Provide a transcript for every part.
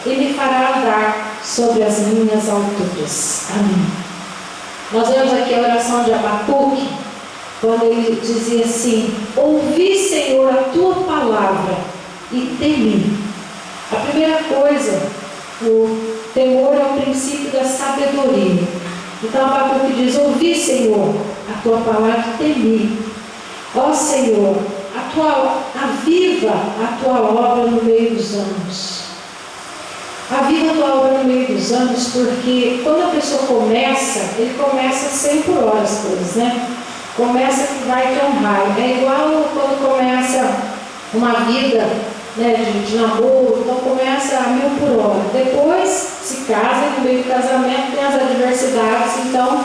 e me fará andar sobre as minhas alturas. Amém. Nós vemos aqui a oração de Abacuque, quando ele dizia assim: ouvi, Senhor, a tua palavra e temi. A primeira coisa, o temor é o princípio da sabedoria. Então Abacuque diz: ouvi, Senhor, a tua palavra e temi. Ó Senhor, aviva a tua obra no meio dos anos. Aviva a tua obra no meio dos anos, porque quando a pessoa começa, ele começa 100 por hora as coisas, né? Começa que vai ter um raio. É igual quando começa uma vida, né, de namoro, então começa a 1000 por hora. Depois se casa e no meio do casamento tem as adversidades, então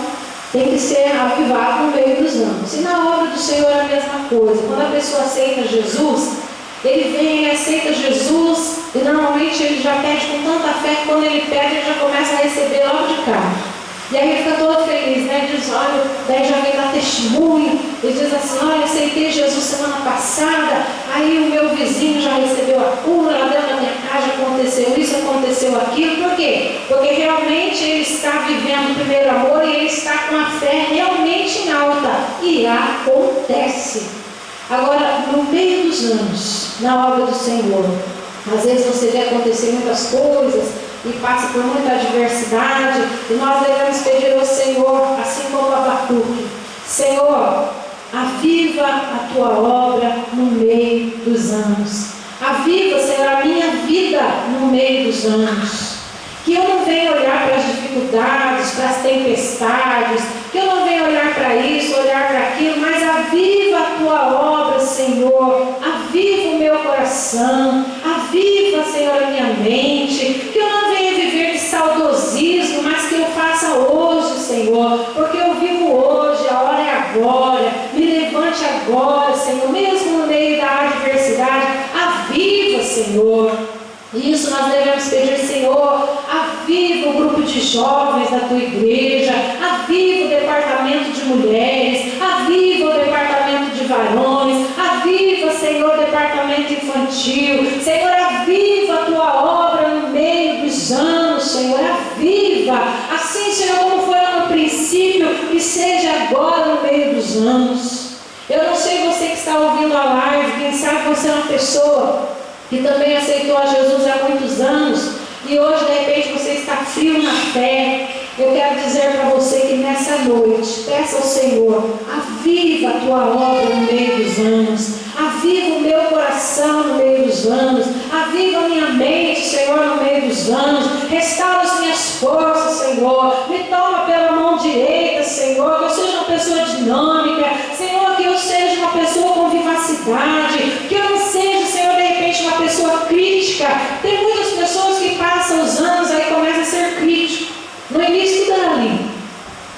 tem que ser avivado no meio dos anos. E na obra do Senhor é a mesma coisa. Quando a pessoa aceita Jesus, ele vem, ele aceita Jesus, e normalmente ele já pede com tanta fé que quando ele pede, ele já começa a receber logo de cara. E aí ele fica todo feliz, né? Diz: olha, daí já vem dar testemunho, ele diz assim: olha, aceitei Jesus semana passada, aí o meu vizinho já recebeu a cura, lá dentro da minha casa aconteceu isso, aconteceu aquilo. Por quê? Porque realmente ele está vivendo o primeiro amor e ele está com a fé realmente em alta. E acontece. Agora, no meio dos anos, na obra do Senhor, às vezes você vê acontecer muitas coisas e passa por muita adversidade, e nós devemos pedir ao Senhor, assim como Abacuque: Senhor, aviva a tua obra no meio dos anos. Aviva, Senhor, a minha vida no meio dos anos. Que eu não venha olhar para as dificuldades, para as tempestades, que eu não venha olhar para isso, olhar para aquilo, mas aviva a tua obra, Senhor. Aviva o meu coração, aviva, Senhor, a minha mente. Que eu não venha viver de saudosismo, mas que eu faça hoje, Senhor, porque eu vivo hoje, a hora é agora. Me levante agora, Senhor, mesmo no meio da adversidade. Aviva, Senhor. Isso nós devemos pedir: Senhor, aviva o grupo de jovens da tua igreja, aviva o departamento de mulheres, aviva o departamento de varões, aviva, Senhor, o departamento infantil. Senhor, aviva a tua obra no meio dos anos, Senhor, aviva. Assim, Senhor, como foi lá no princípio, que seja agora no meio dos anos. Eu não sei você que está ouvindo a live, quem sabe você é uma pessoa que também aceitou a Jesus há muitos anos, e hoje de repente você está frio na fé. Eu quero dizer para você que nessa noite, peça ao Senhor: aviva a tua obra no meio dos anos, aviva o meu coração no meio dos anos, aviva a minha mente, Senhor, no meio dos anos, restaura as minhas forças, Senhor, me toma pela mão direita, Senhor, que eu seja uma pessoa dinâmica, Senhor, que eu seja uma pessoa com vivacidade, que eu não seja, Senhor, de repente uma pessoa crítica. Tem muitas pessoas que passam os anos aí começam a ser crítico. No início tudo era lindo.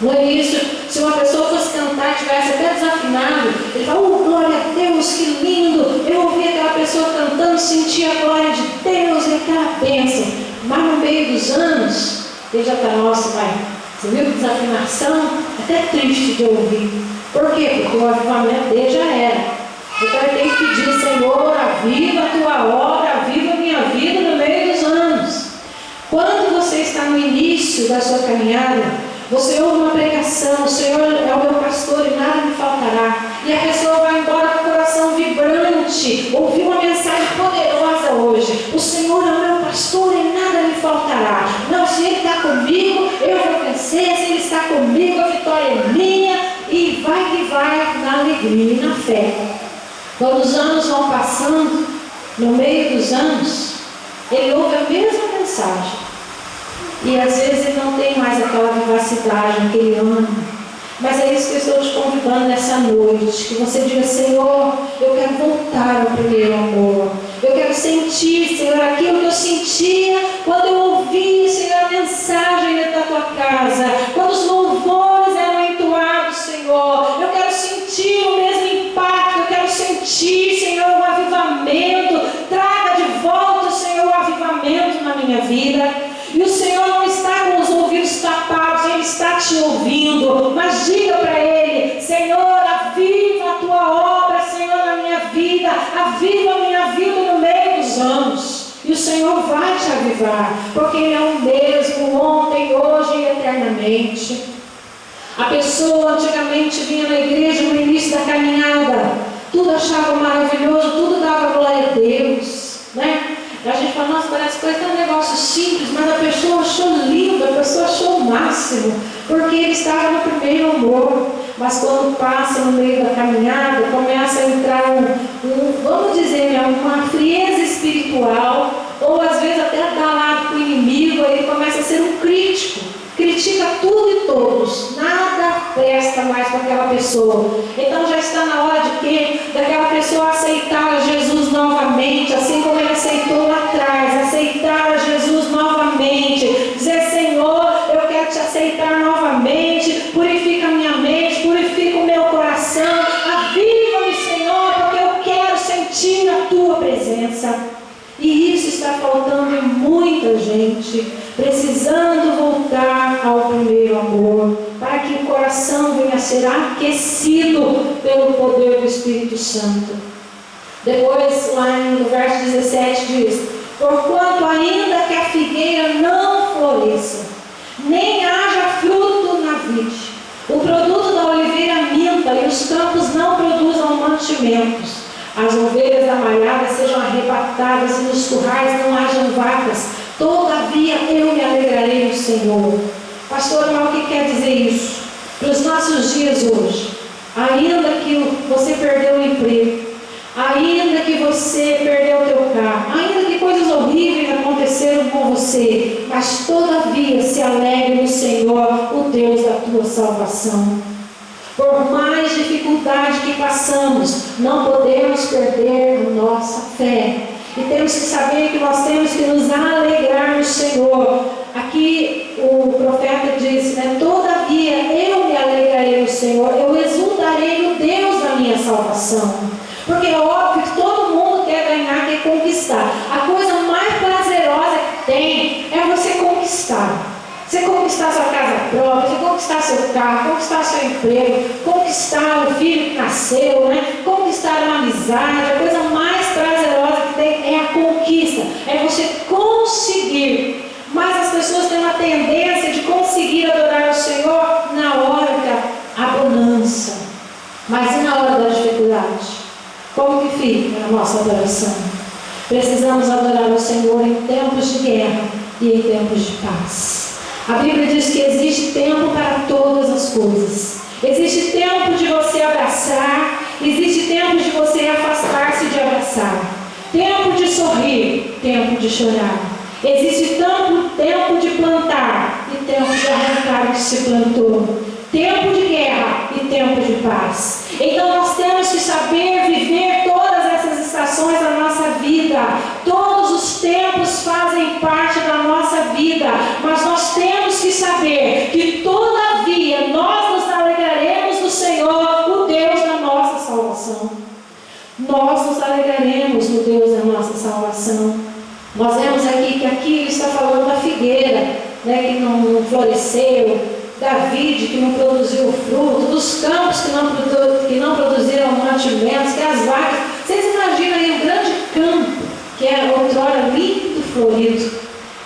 No início, se uma pessoa fosse cantar e estivesse até desafinado, ele fala: oh, glória a Deus, que lindo. Eu ouvi aquela pessoa cantando, senti a glória de Deus e aquela bênção. Mas no meio dos anos, ele já está: nossa, pai, você viu que desafinação? Até triste de ouvir. Por quê? Porque o avivamento dele já era. Então ele tem que pedir: Senhor, aviva a tua obra, aviva a minha vida no meio dos anos. Quando você está no início da sua caminhada, você ouve uma pregação: o Senhor é o meu pastor e nada me faltará. E a pessoa vai embora com o coração vibrante. Ouviu uma mensagem poderosa hoje: o Senhor é o meu pastor e nada me faltará. Não, se Ele está comigo, eu vou vencer. Se Ele está comigo, a vitória é minha. E vai na alegria e na fé. Quando os anos vão passando, no meio dos anos, ele ouve a mesma mensagem. E às vezes ele não tem mais aquela vivacidade, aquele ânimo. Mas é isso que eu estou te convidando nessa noite. Que você diga: Senhor, eu quero voltar ao primeiro amor. Eu quero sentir, Senhor, aquilo que eu sentia quando eu ouvi, Senhor, a mensagem dentro da tua casa. Quando os louvores eram entoados, Senhor. Eu quero sentir o mesmo impacto. Eu quero sentir, Senhor, o avivamento. Traga de volta, Senhor, o avivamento na minha vida. E o Senhor não está com os ouvidos tapados, Ele está te ouvindo. Mas diga para Ele: Senhor, aviva a tua obra, Senhor, na minha vida. Aviva a minha vida no meio dos anos. E o Senhor Senhor vai te avivar, porque Ele é o mesmo ontem, hoje e eternamente. A pessoa antigamente vinha na igreja no início da caminhada, tudo achava maravilhoso, tudo dava glória a Deus, né? A gente fala, nossa, parece que é um negócio simples, mas a pessoa achou lindo, a pessoa achou o máximo, porque ele estava no primeiro amor. Mas quando passa no meio da caminhada, começa a entrar vamos dizer, uma frieza espiritual, ou às vezes até dar lado para o inimigo, aí ele começa a ser um crítico, critica tudo e todos, nada presta mais para aquela pessoa. Então já está na hora de quê? Daquela pessoa aceitar Jesus novamente, assim como ele aceitou lá atrás, aceitar Jesus novamente, dizer, Senhor, eu quero te aceitar novamente, purifica a minha mente, purifica o meu coração, aviva-me, Senhor, porque eu quero sentir a tua presença. E isso está faltando em muita gente, precisando voltar ao primeiro amor, para que o coração venha a ser aquecido pelo poder do Espírito Santo. Depois, lá no verso 17 diz, porquanto ainda que a figueira não floresça, nem haja fruto na vide, o produto da oliveira minta e os campos não produzam mantimentos, as ovelhas da malhada sejam arrebatadas e nos currais não hajam vacas, todavia eu me alegrarei no Senhor. Pastor, mas o que quer dizer isso? Para os nossos dias hoje, ainda que você perdeu o emprego, ainda que você perdeu o teu carro, ainda que coisas horríveis aconteceram com você, mas todavia se alegre no Senhor, o Deus da tua salvação. Por mais dificuldade que passamos, não podemos perder a nossa fé. E temos que saber que nós temos que nos alegrar no Senhor. Aqui o profeta disse, né? Todavia eu me alegrarei no Senhor, eu exultarei no Deus da minha salvação. Porque é óbvio que todo mundo quer ganhar, quer conquistar. A coisa mais prazerosa que tem é você conquistar. Você conquistar sua casa própria, você conquistar seu carro, conquistar seu emprego, conquistar o filho que nasceu, né? Conquistar uma amizade. A coisa mais prazerosa que tem é a conquista, é você conseguir. Mas as pessoas têm uma tendência de conseguir adorar o Senhor na hora da bonança. Mas e na hora da dificuldade? Como que fica a nossa adoração? Precisamos adorar o Senhor em tempos de guerra e em tempos de paz. A Bíblia diz que existe tempo para todas as coisas. Existe tempo de você abraçar, existe tempo de você afastar-se de abraçar. Tempo de sorrir, tempo de chorar. Existe tempo de plantar e tempo de arrancar o que se plantou. Tempo de guerra e tempo de paz. Então nós temos que saber viver todas essas estações da nossa vida. Todos os tempos fazem parte da nossa vida, mas nós temos que saber que todavia nós nos alegraremos no Senhor, o Deus da nossa salvação. Nós nos alegraremos no Deus da nossa salvação. Nós vemos aqui ele está falando da figueira, né, que não floresceu, da vide que não produziu fruto, dos campos que não produziram mantimentos, que as vacas. Vocês imaginam aí um grande campo, que era outrora lindo e florido.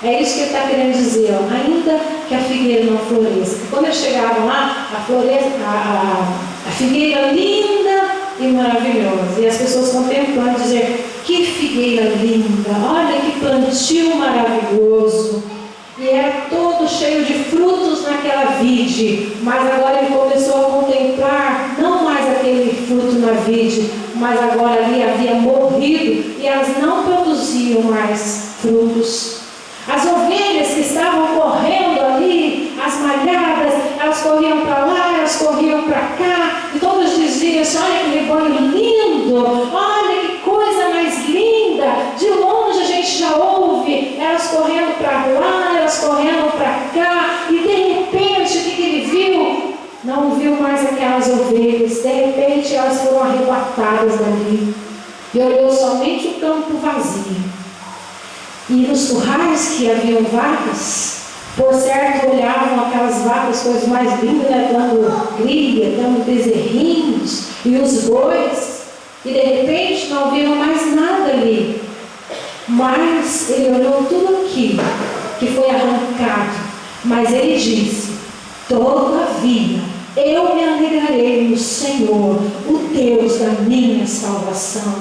É isso que ele está querendo dizer, ó, ainda que a figueira não floresça. Quando eles chegavam lá, a figueira linda e maravilhosa. E as pessoas contemplando, dizer, que figueira linda, olha que plantio maravilhoso. E era todo cheio de frutos naquela vide, mas agora ele começou a contemplar não mais aquele fruto na vide, mas agora ali havia morrido e elas não produziam mais frutos. As ovelhas que estavam correndo ali, as malhadas, elas corriam para lá, elas corriam para cá, e todos diziam assim, olha que rebanho lindo, olha que coisa mais linda, de longe a gente já ouve elas correndo para lá, elas correndo para cá, e de repente o que ele viu? Não viu mais aquelas ovelhas, de repente elas foram arrebatadas dali, e olhou somente o campo vazio. E nos currais que haviam vacas, por certo olhavam aquelas vacas, coisas mais lindas, né, dando cria, dando bezerrinhos, e os bois, e de repente não viram mais nada ali. Mas ele olhou tudo aquilo que foi arrancado, mas ele disse: todavia eu me alegrarei no Senhor, o Deus da minha salvação.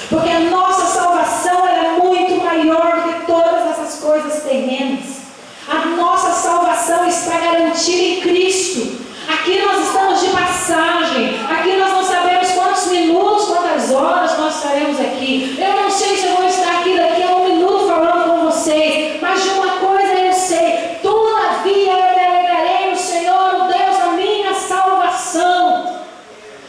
Porque a nossa salvação é muito maior do que todas essas coisas terrenas. A nossa salvação está garantida em Cristo. Aqui nós estamos de passagem. Aqui nós não sabemos quantos minutos, quantas horas nós estaremos aqui. Eu não sei se eu vou estar aqui daqui a 1 minuto falando com vocês, mas de uma coisa eu sei: todavia eu me alegrarei no Senhor, o Deus da minha salvação.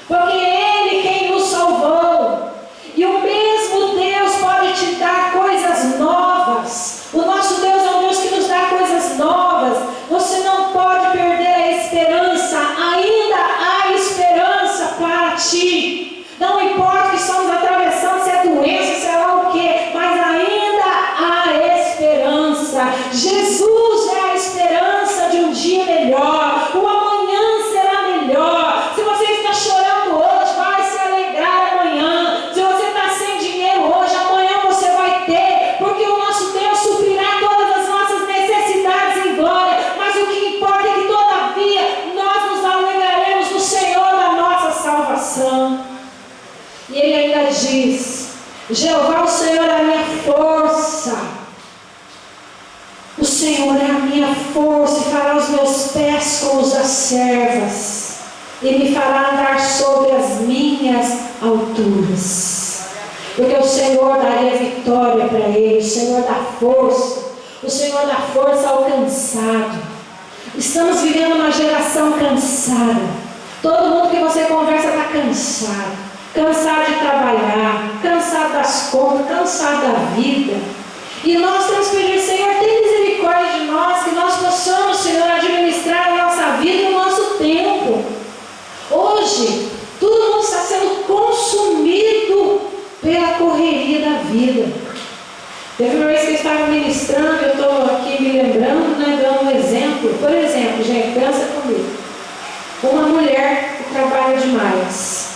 Porque é Ele quem nos salvou. E o mesmo Deus pode te dar coisas novas. O nosso Deus é um Deus que nos dá coisas novas. Você não pode perder a esperança. Ainda há esperança para ti. Não importa o que estamos atravessando, se é doença, se é lá o quê, mas ainda há esperança. Jesus é a esperança de um dia melhor. O amanhã será melhor. Se você está chorando hoje, vai se alegrar amanhã. Se você está sem dinheiro hoje, amanhã você vai ter, porque o nosso Deus suprirá todas as nossas necessidades em glória. Mas o que importa é que todavia nós nos alegraremos no Senhor da nossa salvação. E ele ainda diz: Jeová, o Senhor é a minha força. O Senhor é a minha força e fará os meus pés como os das servas, e me fará andar sobre as minhas alturas. Porque o Senhor daria vitória para ele, o Senhor dá força, o Senhor dá força ao cansado. Estamos vivendo uma geração cansada. Todo mundo que você conversa está cansado. Cansado de trabalhar, cansado das contas, cansado da vida. E nós temos que pedir: Senhor, tem misericórdia de nós, que nós possamos, Senhor, administrar a nossa vida e o nosso tempo. Hoje, todo mundo está sendo consumido pela correria da vida. Teve uma vez que eu estava ministrando, eu estou aqui me lembrando, dando um exemplo. Por exemplo, gente, pensa comigo. Uma mulher que trabalha demais.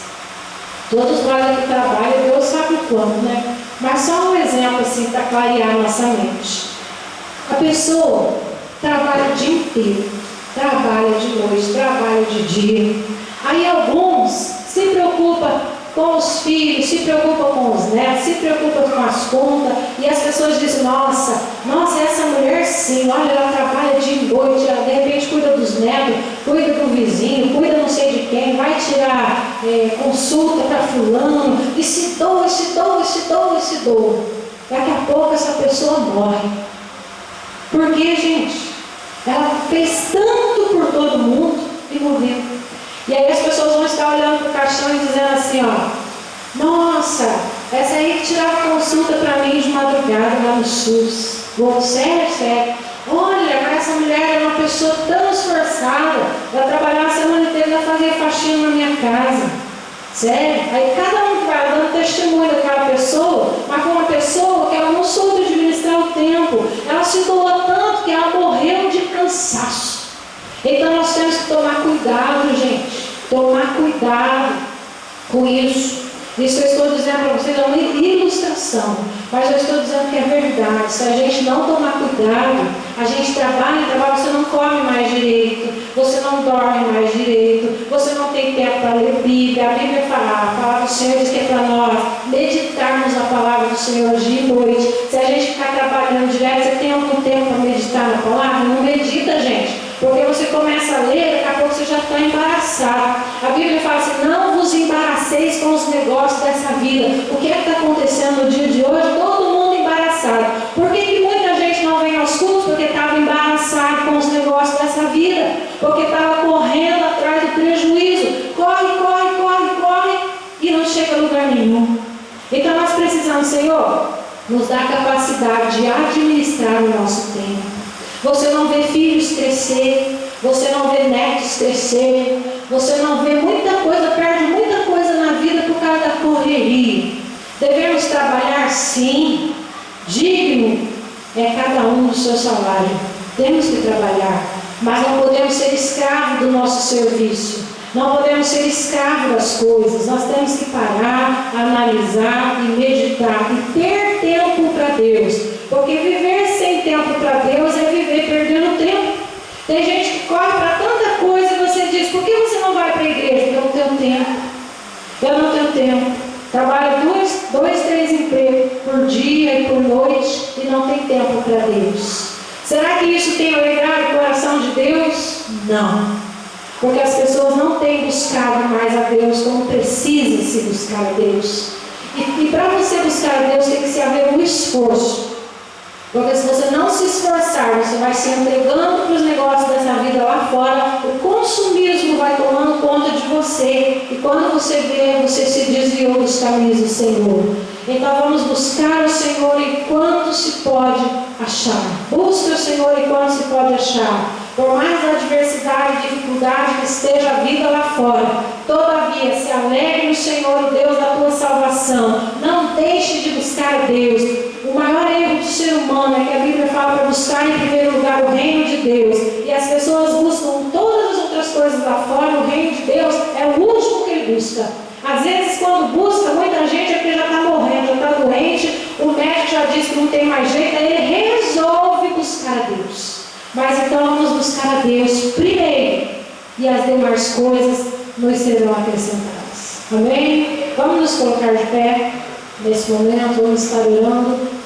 Todos nós aqui trabalham, Deus sabe o quanto, Mas só um exemplo assim para clarear a nossa mente. A pessoa trabalha o dia inteiro, trabalha de noite, trabalha de dia. Aí alguns se preocupam com os filhos, se preocupam com os netos, se preocupam com as contas, e as pessoas dizem: nossa, essa mulher sim, olha, ela trabalha dia e noite, ela de repente cuida dos netos, cuida do vizinho, cuida não sei de quem, vai tirar consulta para fulano, e se doa. Daqui a pouco essa pessoa morre. Porque, gente, ela fez tanto por todo mundo e morreu. E aí as pessoas vão estar olhando para o caixão e dizendo assim: nossa, essa aí que tirava consulta para mim de madrugada lá no SUS. Sério. Olha, mas essa mulher era uma pessoa tão esforçada. Ela trabalhava a semana inteira, ela fazia faxina na minha casa. Sério? Aí cada um vai dando testemunho daquela pessoa, mas foi uma pessoa que ela não soube administrar o tempo. Ela se doou tanto que ela morreu de cansaço. Então nós temos que tomar cuidado, gente. Tomar cuidado com isso. Isso que eu estou dizendo para vocês é uma ilustração, mas eu estou dizendo que é verdade. Se a gente não tomar cuidado, a gente trabalha, você não come mais direito, você não dorme mais direito, você não tem tempo para ler Bíblia. A Bíblia fala, a palavra do Senhor diz que é para nós meditarmos na palavra do Senhor dia e noite. Se a gente ficar trabalhando direto, você tem algum tempo para meditar na palavra? Não medita, gente. Porque você começa a ler, daqui a pouco você já está embaraçado. A Bíblia fala assim: não vos embaraceis com os negócios dessa vida. O que é que está acontecendo no dia de hoje? Todo mundo embaraçado. Por que muita gente não vem aos cultos? Porque estava embaraçado com os negócios dessa vida. Porque estava correndo atrás do prejuízo. Corre e não chega a lugar nenhum. Então nós precisamos, Senhor, nos dar a capacidade de administrar o nosso tempo. Você não vê filhos crescer, você não vê netos crescer, você não vê muita coisa, perde muita coisa na vida por causa da correria. Devemos trabalhar sim, digno é cada um do seu salário. Temos que trabalhar, mas não podemos ser escravos do nosso serviço. Não podemos ser escravos das coisas. Nós temos que parar, analisar e meditar e ter tempo para Deus. Porque viver sem tempo para Deus é viver perdendo tempo. Tem gente que corre para tanta coisa e você diz: por que você não vai para a igreja? Porque eu não tenho tempo. Eu não tenho tempo. Trabalho dois, três empregos por dia e por noite e não tem tempo para Deus. Será que isso tem alegrado o coração de Deus? Não. Porque as pessoas não têm buscado mais a Deus como precisa se buscar a Deus. E para você buscar a Deus tem que se haver um esforço. Porque se você não se esforçar, você vai se entregando para os negócios dessa vida lá fora, o consumismo vai tomando conta de você. E quando você vê, você se desviou dos caminhos do Senhor. Então vamos buscar o Senhor enquanto se pode achar. Busque o Senhor enquanto se pode achar. Por mais adversidade e dificuldade que esteja a vida lá fora, todavia se alegre no Senhor, o Deus da tua salvação. Não deixe de buscar a Deus. O maior erro do ser humano é que a Bíblia fala para buscar em primeiro lugar o reino de Deus. E as pessoas buscam todas as outras coisas lá fora. O reino de Deus é o último que ele busca. Às vezes quando busca, muita gente é porque já está morrendo, já está doente, o médico já disse que não tem mais jeito, aí ele resolve buscar a Deus. Mas então vamos buscar a Deus primeiro, e as demais coisas nos serão acrescentadas. Amém? Vamos nos colocar de pé nesse momento, vamos estar orando.